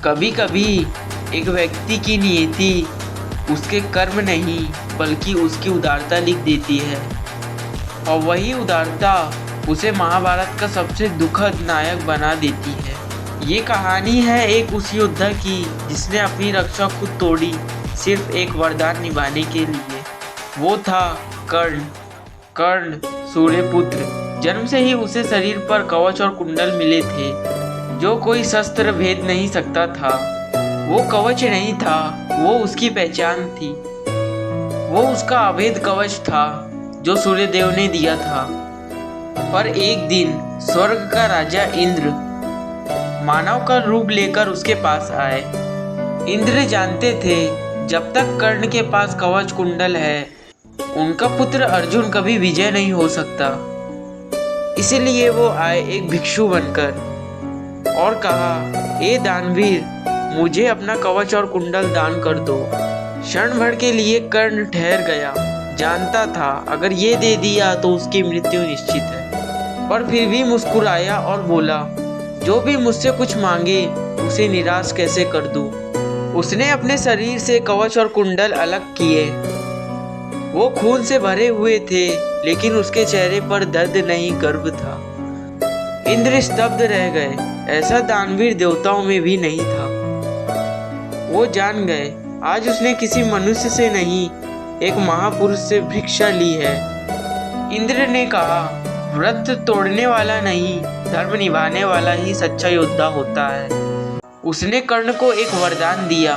कभी कभी एक व्यक्ति की नियति उसके कर्म नहीं बल्कि उसकी उदारता लिख देती है, और वही उदारता उसे महाभारत का सबसे दुखद नायक बना देती है। ये कहानी है एक उस योद्धा की जिसने अपनी रक्षा खुद तोड़ी सिर्फ एक वरदान निभाने के लिए। वो था कर्ण। कर्ण सूर्यपुत्र। जन्म से ही उसे शरीर पर कवच और कुंडल मिले थे जो कोई शस्त्र भेद नहीं सकता था। वो कवच नहीं था, वो उसकी पहचान थी। वो उसका अभेद कवच था जो सूर्यदेव ने दिया था। पर एक दिन स्वर्ग का राजा इंद्र मानव का रूप लेकर उसके पास आए। इंद्र जानते थे जब तक कर्ण के पास कवच कुंडल है उनका पुत्र अर्जुन कभी विजय नहीं हो सकता। इसीलिए वो आए एक भिक्षु बनकर और कहा, ए दानवीर, मुझे अपना कवच और कुंडल दान कर दो। क्षण भर के लिए कर्ण ठहर गया। जानता था अगर ये दे दिया तो उसकी मृत्यु निश्चित है, पर फिर भी मुस्कुराया और बोला, जो भी मुझसे कुछ मांगे उसे निराश कैसे कर दूं। उसने अपने शरीर से कवच और कुंडल अलग किए। वो खून से भरे हुए थे लेकिन उसके चेहरे पर दर्द नहीं, गर्व था। इंद्र स्तब्ध रह गए। ऐसा दानवीर देवताओं में भी नहीं था। वो जान गए आज उसने किसी मनुष्य से नहीं, एक महापुरुष से भिक्षा ली है। इंद्र ने कहा, व्रत तोड़ने वाला नहीं, धर्म निभाने वाला ही सच्चा योद्धा होता है। उसने कर्ण को एक वरदान दिया,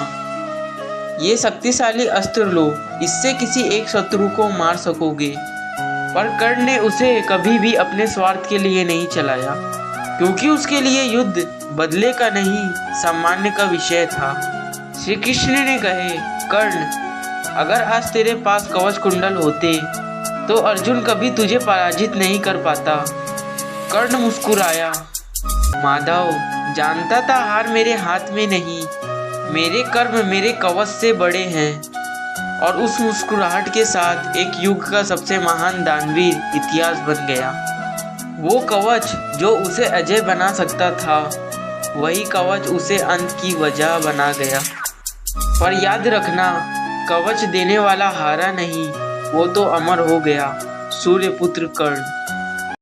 ये शक्तिशाली अस्त्र लो, इससे किसी एक शत्रु को मार सकोगे। पर कर्ण ने उसे कभी भी अपने स्वार्थ के लिए नहीं चलाया, क्योंकि उसके लिए युद्ध बदले का नहीं, सम्मान का विषय था। श्री कृष्ण ने कहे, कर्ण, अगर आज तेरे पास कवच कुंडल होते तो अर्जुन कभी तुझे पराजित नहीं कर पाता। कर्ण मुस्कुराया। माधव, जानता था हार मेरे हाथ में नहीं, मेरे कर्म मेरे कवच से बड़े हैं। और उस मुस्कुराहट के साथ एक युग का सबसे महान दानवीर इतिहास बन गया। वो कवच जो उसे अजय बना सकता था, वही कवच उसे अंत की वजह बना गया। पर याद रखना, कवच देने वाला हारा नहीं, वो तो अमर हो गया। सूर्यपुत्र कर्ण।